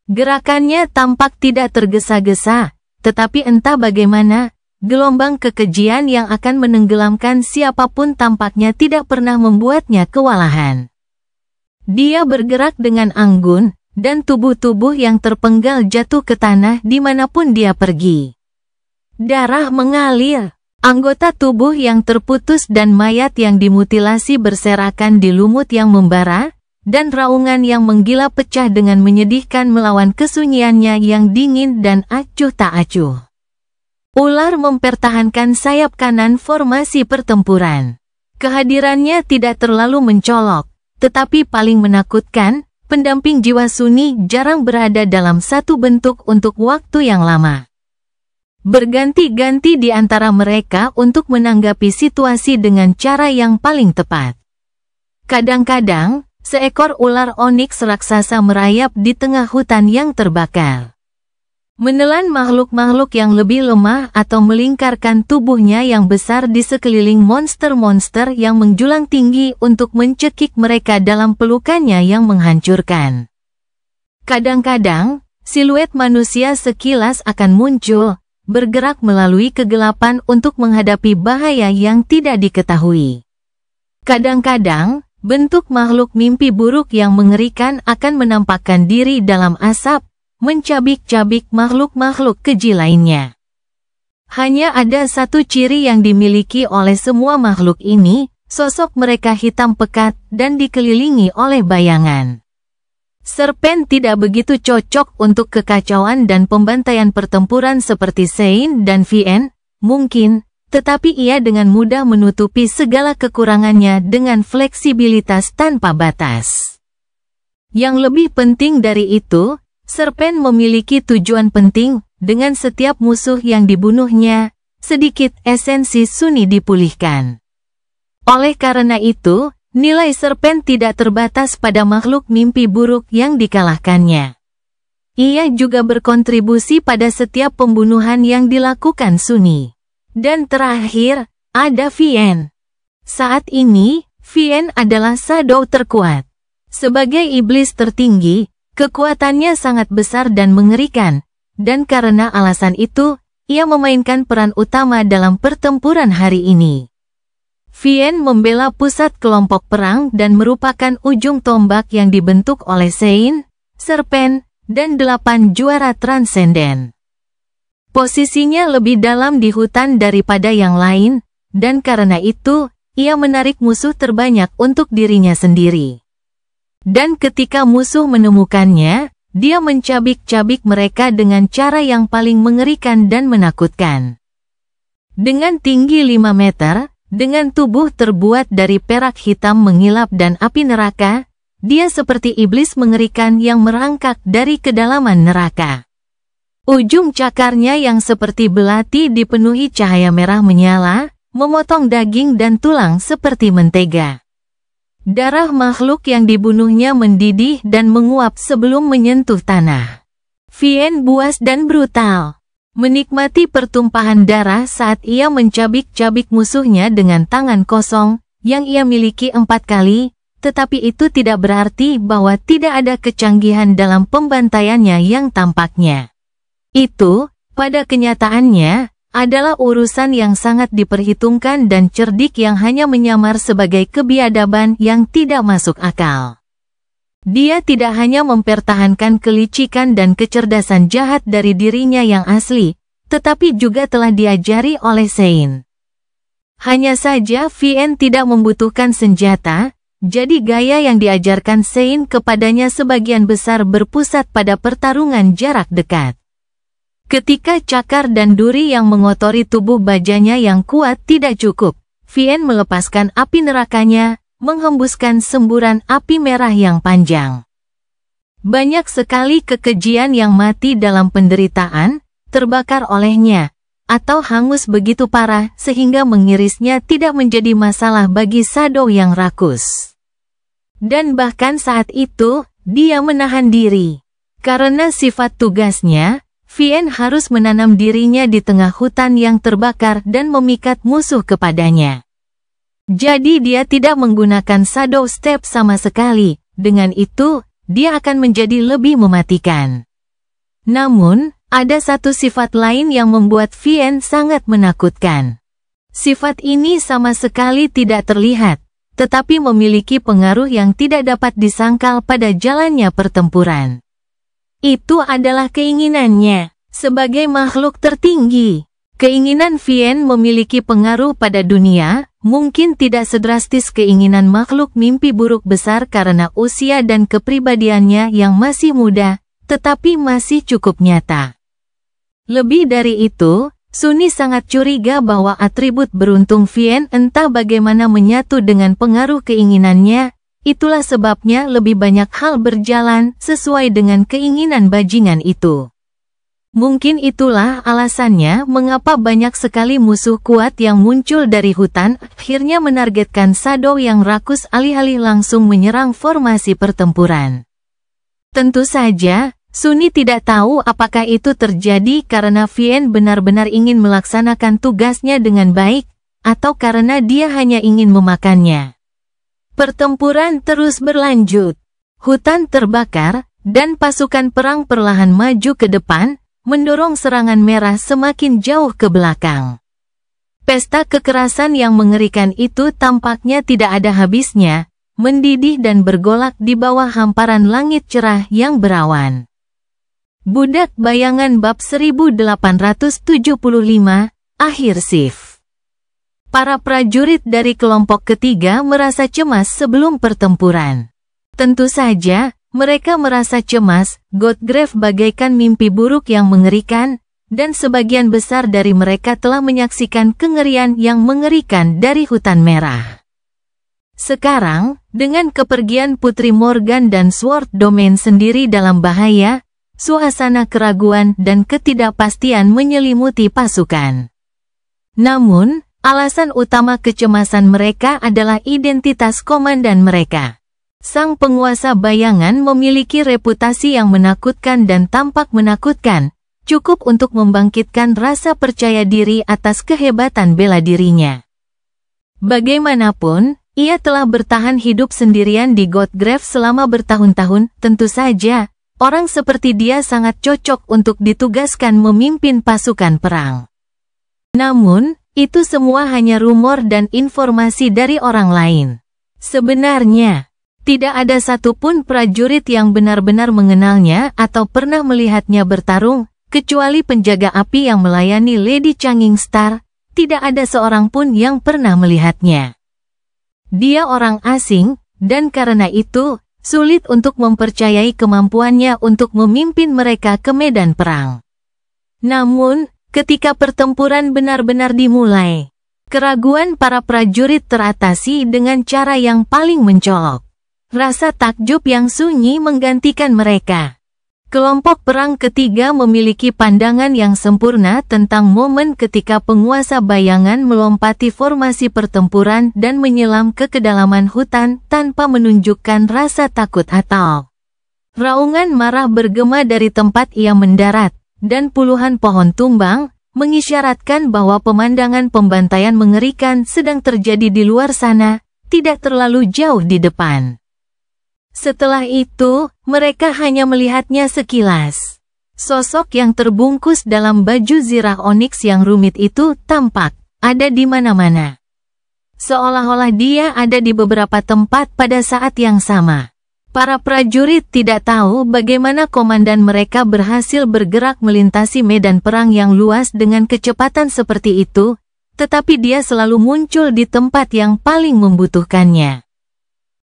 Gerakannya tampak tidak tergesa-gesa, tetapi entah bagaimana, gelombang kekejian yang akan menenggelamkan siapapun tampaknya tidak pernah membuatnya kewalahan. Dia bergerak dengan anggun, dan tubuh-tubuh yang terpenggal jatuh ke tanah dimanapun dia pergi. Darah mengalir, anggota tubuh yang terputus dan mayat yang dimutilasi berserakan di lumut yang membara, dan raungan yang menggila pecah dengan menyedihkan melawan kesunyiannya yang dingin dan acuh tak acuh. Ular mempertahankan sayap kanan formasi pertempuran. Kehadirannya tidak terlalu mencolok, tetapi paling menakutkan, pendamping jiwa Sunni jarang berada dalam satu bentuk untuk waktu yang lama. Berganti-ganti di antara mereka untuk menanggapi situasi dengan cara yang paling tepat. Kadang-kadang, seekor ular oniks raksasa merayap di tengah hutan yang terbakar. Menelan makhluk-makhluk yang lebih lemah atau melingkarkan tubuhnya yang besar di sekeliling monster-monster yang menjulang tinggi untuk mencekik mereka dalam pelukannya yang menghancurkan. Kadang-kadang, siluet manusia sekilas akan muncul, bergerak melalui kegelapan untuk menghadapi bahaya yang tidak diketahui. Kadang-kadang, bentuk makhluk mimpi buruk yang mengerikan akan menampakkan diri dalam asap, mencabik-cabik makhluk-makhluk keji lainnya. Hanya ada satu ciri yang dimiliki oleh semua makhluk ini, sosok mereka hitam pekat dan dikelilingi oleh bayangan. Serpen tidak begitu cocok untuk kekacauan dan pembantaian pertempuran seperti Sein dan Vien, mungkin, tetapi ia dengan mudah menutupi segala kekurangannya dengan fleksibilitas tanpa batas. Yang lebih penting dari itu, Serpen memiliki tujuan penting, dengan setiap musuh yang dibunuhnya, sedikit esensi Sunni dipulihkan. Oleh karena itu, nilai Serpen tidak terbatas pada makhluk mimpi buruk yang dikalahkannya. Ia juga berkontribusi pada setiap pembunuhan yang dilakukan Sunni. Dan terakhir, ada Vien. Saat ini, Vian adalah shadow terkuat. Sebagai iblis tertinggi, kekuatannya sangat besar dan mengerikan, dan karena alasan itu, ia memainkan peran utama dalam pertempuran hari ini. Vian membela pusat kelompok perang dan merupakan ujung tombak yang dibentuk oleh Sein, Serpent, dan 8 juara transenden. Posisinya lebih dalam di hutan daripada yang lain, dan karena itu, ia menarik musuh terbanyak untuk dirinya sendiri. Dan ketika musuh menemukannya, dia mencabik-cabik mereka dengan cara yang paling mengerikan dan menakutkan. Dengan tinggi 5 meter, dengan tubuh terbuat dari perak hitam mengilap dan api neraka, dia seperti iblis mengerikan yang merangkak dari kedalaman neraka. Ujung cakarnya yang seperti belati dipenuhi cahaya merah menyala, memotong daging dan tulang seperti mentega. Darah makhluk yang dibunuhnya mendidih dan menguap sebelum menyentuh tanah. Vian buas dan brutal, menikmati pertumpahan darah saat ia mencabik-cabik musuhnya dengan tangan kosong, yang ia miliki 4 kali, tetapi itu tidak berarti bahwa tidak ada kecanggihan dalam pembantaiannya yang tampaknya. Itu, pada kenyataannya, adalah urusan yang sangat diperhitungkan dan cerdik yang hanya menyamar sebagai kebiadaban yang tidak masuk akal. Dia tidak hanya mempertahankan kelicikan dan kecerdasan jahat dari dirinya yang asli, tetapi juga telah diajari oleh Sein. Hanya saja Vian tidak membutuhkan senjata, jadi gaya yang diajarkan Sein kepadanya sebagian besar berpusat pada pertarungan jarak dekat. Ketika cakar dan duri yang mengotori tubuh bajanya yang kuat tidak cukup, Vian melepaskan api nerakanya, menghembuskan semburan api merah yang panjang. Banyak sekali kekejian yang mati dalam penderitaan, terbakar olehnya, atau hangus begitu parah sehingga mengirisnya tidak menjadi masalah bagi shadow yang rakus. Dan bahkan saat itu, dia menahan diri. Karena sifat tugasnya, Vian harus menanam dirinya di tengah hutan yang terbakar dan memikat musuh kepadanya. Jadi dia tidak menggunakan shadow step sama sekali, dengan itu, dia akan menjadi lebih mematikan. Namun, ada satu sifat lain yang membuat Vian sangat menakutkan. Sifat ini sama sekali tidak terlihat, tetapi memiliki pengaruh yang tidak dapat disangkal pada jalannya pertempuran. Itu adalah keinginannya, sebagai makhluk tertinggi. Keinginan Vian memiliki pengaruh pada dunia, mungkin tidak sedrastis keinginan makhluk mimpi buruk besar karena usia dan kepribadiannya yang masih muda, tetapi masih cukup nyata. Lebih dari itu, Sunni sangat curiga bahwa atribut beruntung Vian entah bagaimana menyatu dengan pengaruh keinginannya, itulah sebabnya lebih banyak hal berjalan sesuai dengan keinginan bajingan itu. Mungkin itulah alasannya mengapa banyak sekali musuh kuat yang muncul dari hutan akhirnya menargetkan shadow yang rakus alih-alih langsung menyerang formasi pertempuran. Tentu saja, Sunni tidak tahu apakah itu terjadi karena Vian benar-benar ingin melaksanakan tugasnya dengan baik, atau karena dia hanya ingin memakannya. Pertempuran terus berlanjut. Hutan terbakar, dan pasukan perang perlahan maju ke depan, mendorong serangan merah semakin jauh ke belakang. Pesta kekerasan yang mengerikan itu tampaknya tidak ada habisnya, mendidih dan bergolak di bawah hamparan langit cerah yang berawan. Budak Bayangan bab 1875, akhir shift. Para prajurit dari kelompok ketiga merasa cemas sebelum pertempuran. Tentu saja, mereka merasa cemas, Godgrave bagaikan mimpi buruk yang mengerikan, dan sebagian besar dari mereka telah menyaksikan kengerian yang mengerikan dari hutan merah. Sekarang, dengan kepergian Putri Morgan dan Sword Domain sendiri dalam bahaya, suasana keraguan dan ketidakpastian menyelimuti pasukan. Namun, alasan utama kecemasan mereka adalah identitas komandan mereka. Sang penguasa bayangan memiliki reputasi yang menakutkan dan tampak menakutkan, cukup untuk membangkitkan rasa percaya diri atas kehebatan bela dirinya. Bagaimanapun, Ia telah bertahan hidup sendirian di Godgrave selama bertahun-tahun. Tentu saja, orang seperti dia sangat cocok untuk ditugaskan memimpin pasukan perang. Namun, itu semua hanya rumor dan informasi dari orang lain. Sebenarnya, tidak ada satupun prajurit yang benar-benar mengenalnya atau pernah melihatnya bertarung, kecuali penjaga api yang melayani Lady Changing Star. Tidak ada seorang pun yang pernah melihatnya. Dia orang asing, dan karena itu, sulit untuk mempercayai kemampuannya untuk memimpin mereka ke medan perang. Namun, ketika pertempuran benar-benar dimulai, keraguan para prajurit teratasi dengan cara yang paling mencolok. Rasa takjub yang sunyi menggantikan mereka. Kelompok perang ketiga memiliki pandangan yang sempurna tentang momen ketika penguasa bayangan melompati formasi pertempuran dan menyelam ke kedalaman hutan tanpa menunjukkan rasa takut atau raungan marah bergema dari tempat ia mendarat, dan puluhan pohon tumbang, mengisyaratkan bahwa pemandangan pembantaian mengerikan sedang terjadi di luar sana, tidak terlalu jauh di depan. Setelah itu, mereka hanya melihatnya sekilas. Sosok yang terbungkus dalam baju zirah oniks yang rumit itu tampak ada di mana-mana. Seolah-olah dia ada di beberapa tempat pada saat yang sama. Para prajurit tidak tahu bagaimana komandan mereka berhasil bergerak melintasi medan perang yang luas dengan kecepatan seperti itu, tetapi dia selalu muncul di tempat yang paling membutuhkannya.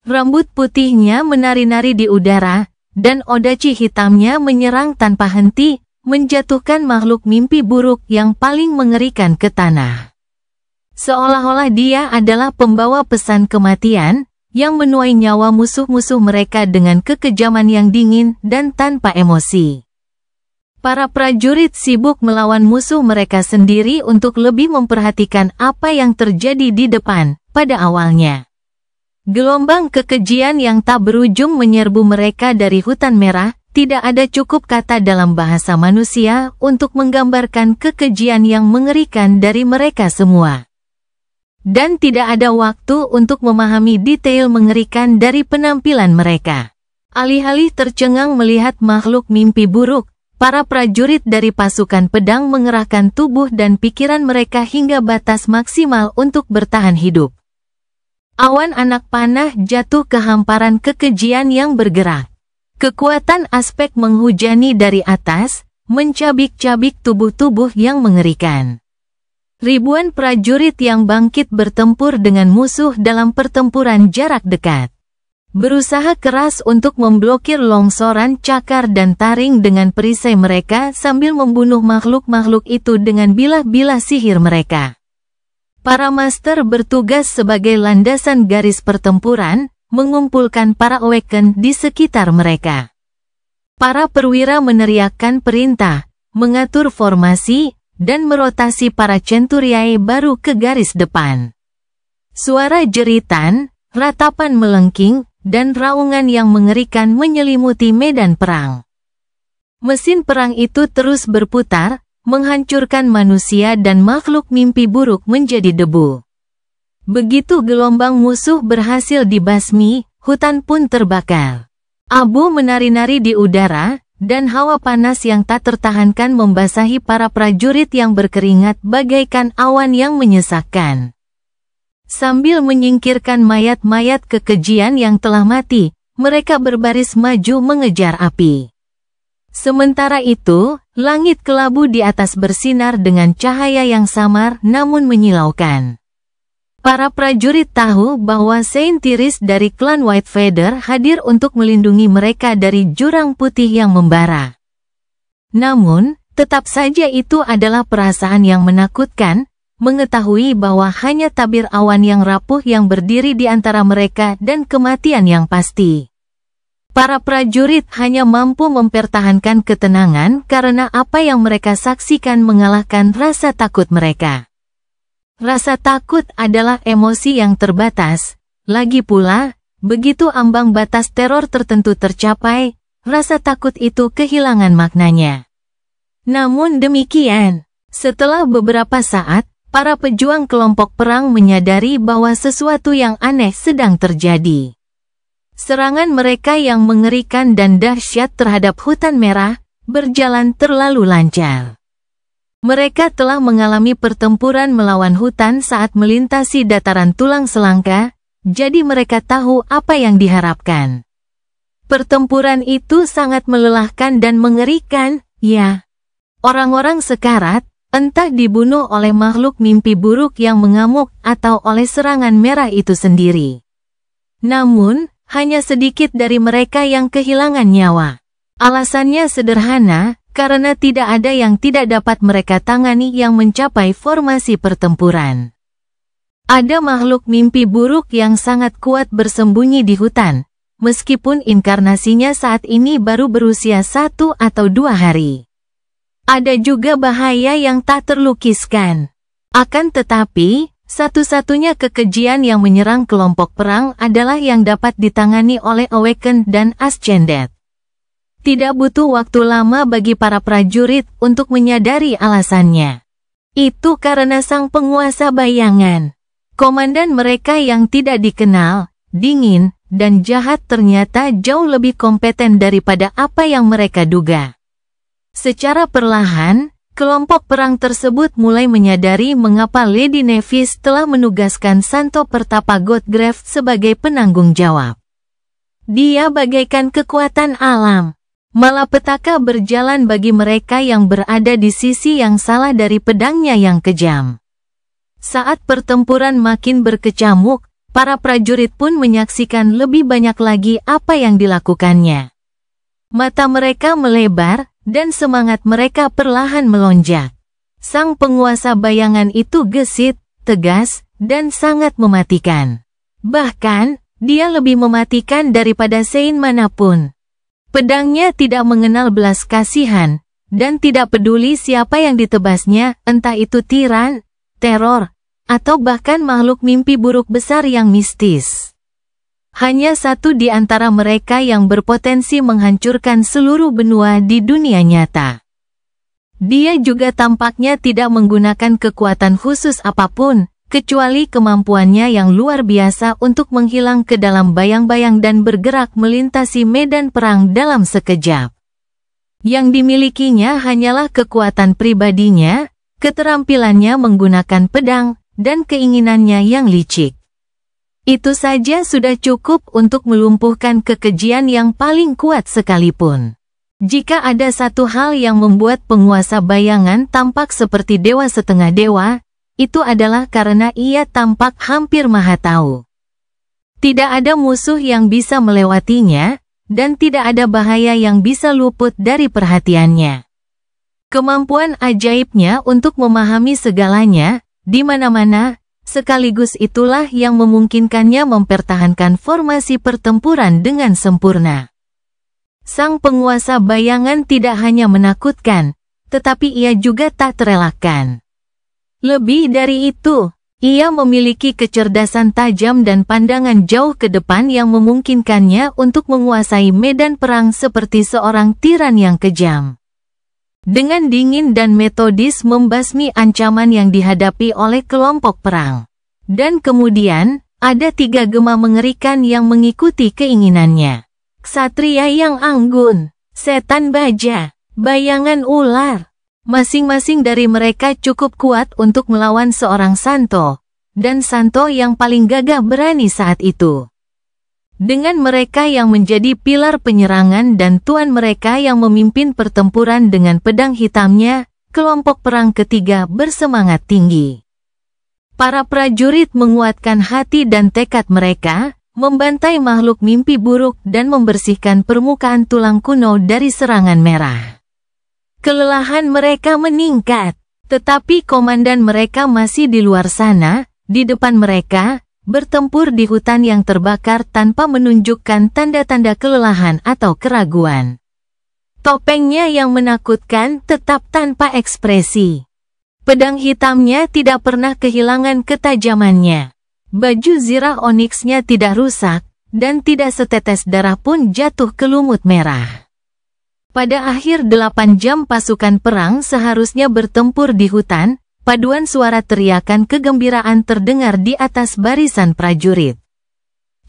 Rambut putihnya menari-nari di udara, dan odachi hitamnya menyerang tanpa henti, menjatuhkan makhluk mimpi buruk yang paling mengerikan ke tanah. Seolah-olah dia adalah pembawa pesan kematian, yang menuai nyawa musuh-musuh mereka dengan kekejaman yang dingin dan tanpa emosi. Para prajurit sibuk melawan musuh mereka sendiri untuk lebih memperhatikan apa yang terjadi di depan, pada awalnya. Gelombang kekejian yang tak berujung menyerbu mereka dari hutan merah, tidak ada cukup kata dalam bahasa manusia untuk menggambarkan kekejian yang mengerikan dari mereka semua. Dan tidak ada waktu untuk memahami detail mengerikan dari penampilan mereka. Alih-alih tercengang melihat makhluk mimpi buruk, para prajurit dari pasukan pedang mengerahkan tubuh dan pikiran mereka hingga batas maksimal untuk bertahan hidup. Awan anak panah jatuh ke hamparan kekejian yang bergerak. Kekuatan aspek menghujani dari atas, mencabik-cabik tubuh-tubuh yang mengerikan. Ribuan prajurit yang bangkit bertempur dengan musuh dalam pertempuran jarak dekat. Berusaha keras untuk memblokir longsoran cakar dan taring dengan perisai mereka sambil membunuh makhluk-makhluk itu dengan bilah-bilah sihir mereka. Para master bertugas sebagai landasan garis pertempuran, mengumpulkan para Awaken di sekitar mereka. Para perwira meneriakkan perintah, mengatur formasi, dan merotasi para centuriae baru ke garis depan. Suara jeritan, ratapan melengking, dan raungan yang mengerikan menyelimuti medan perang. Mesin perang itu terus berputar, menghancurkan manusia dan makhluk mimpi buruk menjadi debu. Begitu gelombang musuh berhasil dibasmi, hutan pun terbakar. Abu menari-nari di udara, dan hawa panas yang tak tertahankan membasahi para prajurit yang berkeringat bagaikan awan yang menyesakkan. Sambil menyingkirkan mayat-mayat kekejian yang telah mati, mereka berbaris maju mengejar api. Sementara itu, langit kelabu di atas bersinar dengan cahaya yang samar namun menyilaukan. Para prajurit tahu bahwa Saint Tiris dari klan White Feather hadir untuk melindungi mereka dari jurang putih yang membara. Namun, tetap saja itu adalah perasaan yang menakutkan, mengetahui bahwa hanya tabir awan yang rapuh yang berdiri di antara mereka dan kematian yang pasti. Para prajurit hanya mampu mempertahankan ketenangan karena apa yang mereka saksikan mengalahkan rasa takut mereka. Rasa takut adalah emosi yang terbatas. Lagi pula, begitu ambang batas teror tertentu tercapai, rasa takut itu kehilangan maknanya. Namun demikian, setelah beberapa saat, Para pejuang kelompok perang menyadari bahwa sesuatu yang aneh sedang terjadi. Serangan mereka yang mengerikan dan dahsyat terhadap hutan merah berjalan terlalu lancar. Mereka telah mengalami pertempuran melawan hutan saat melintasi dataran tulang selangka, jadi mereka tahu apa yang diharapkan. Pertempuran itu sangat melelahkan dan mengerikan, ya. Orang-orang sekarat, entah dibunuh oleh makhluk mimpi buruk yang mengamuk atau oleh serangan merah itu sendiri. Namun, hanya sedikit dari mereka yang kehilangan nyawa. Alasannya sederhana, karena tidak ada yang tidak dapat mereka tangani yang mencapai formasi pertempuran. Ada makhluk mimpi buruk yang sangat kuat bersembunyi di hutan, meskipun inkarnasinya saat ini baru berusia 1 atau 2 hari. Ada juga bahaya yang tak terlukiskan. Akan tetapi, satu-satunya kekejian yang menyerang kelompok perang adalah yang dapat ditangani oleh Awakened dan Ascended. Tidak butuh waktu lama bagi para prajurit untuk menyadari alasannya. Itu karena sang penguasa bayangan. Komandan mereka yang tidak dikenal, dingin, dan jahat ternyata jauh lebih kompeten daripada apa yang mereka duga. Secara perlahan, kelompok perang tersebut mulai menyadari mengapa Lady Nevis telah menugaskan Santo Pertapa Godgrave sebagai penanggung jawab. Dia bagaikan kekuatan alam. Malapetaka berjalan bagi mereka yang berada di sisi yang salah dari pedangnya yang kejam. Saat pertempuran makin berkecamuk, para prajurit pun menyaksikan lebih banyak lagi apa yang dilakukannya. Mata mereka melebar, dan semangat mereka perlahan melonjak. Sang penguasa bayangan itu gesit, tegas, dan sangat mematikan. Bahkan, dia lebih mematikan daripada Sein manapun. Pedangnya tidak mengenal belas kasihan, dan tidak peduli siapa yang ditebasnya, entah itu tiran, teror, atau bahkan makhluk mimpi buruk besar yang mistis. Hanya satu di antara mereka yang berpotensi menghancurkan seluruh benua di dunia nyata. Dia juga tampaknya tidak menggunakan kekuatan khusus apapun, kecuali kemampuannya yang luar biasa untuk menghilang ke dalam bayang-bayang dan bergerak melintasi medan perang dalam sekejap. Yang dimilikinya hanyalah kekuatan pribadinya, keterampilannya menggunakan pedang, dan keinginannya yang licik. Itu saja sudah cukup untuk melumpuhkan kekejian yang paling kuat sekalipun. Jika ada satu hal yang membuat penguasa bayangan tampak seperti dewa setengah dewa, itu adalah karena ia tampak hampir maha tahu. Tidak ada musuh yang bisa melewatinya, dan tidak ada bahaya yang bisa luput dari perhatiannya. Kemampuan ajaibnya untuk memahami segalanya, di mana-mana, sekaligus itulah yang memungkinkannya mempertahankan formasi pertempuran dengan sempurna. Sang penguasa bayangan tidak hanya menakutkan, tetapi ia juga tak terelakkan. Lebih dari itu, ia memiliki kecerdasan tajam dan pandangan jauh ke depan yang memungkinkannya untuk menguasai medan perang seperti seorang tiran yang kejam. Dengan dingin dan metodis membasmi ancaman yang dihadapi oleh kelompok perang. Dan kemudian, ada 3 gema mengerikan yang mengikuti keinginannya. Ksatria yang anggun, setan baja, bayangan ular. Masing-masing dari mereka cukup kuat untuk melawan seorang santo, dan santo yang paling gagah berani saat itu. Dengan mereka yang menjadi pilar penyerangan dan tuan mereka yang memimpin pertempuran dengan pedang hitamnya, kelompok perang ketiga bersemangat tinggi. Para prajurit menguatkan hati dan tekad mereka, membantai makhluk mimpi buruk dan membersihkan permukaan tulang kuno dari serangan merah. Kelelahan mereka meningkat, tetapi komandan mereka masih di luar sana, di depan mereka, bertempur di hutan yang terbakar tanpa menunjukkan tanda-tanda kelelahan atau keraguan. Topengnya yang menakutkan tetap tanpa ekspresi. Pedang hitamnya tidak pernah kehilangan ketajamannya. Baju zirah oniksnya tidak rusak, dan tidak setetes darah pun jatuh ke lumut merah. Pada akhir 8 jam pasukan perang seharusnya bertempur di hutan, Paduan suara teriakan kegembiraan terdengar di atas barisan prajurit.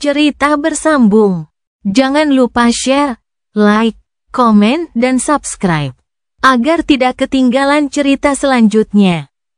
Cerita bersambung. Jangan lupa share, like, komen, dan subscribe agar tidak ketinggalan cerita selanjutnya.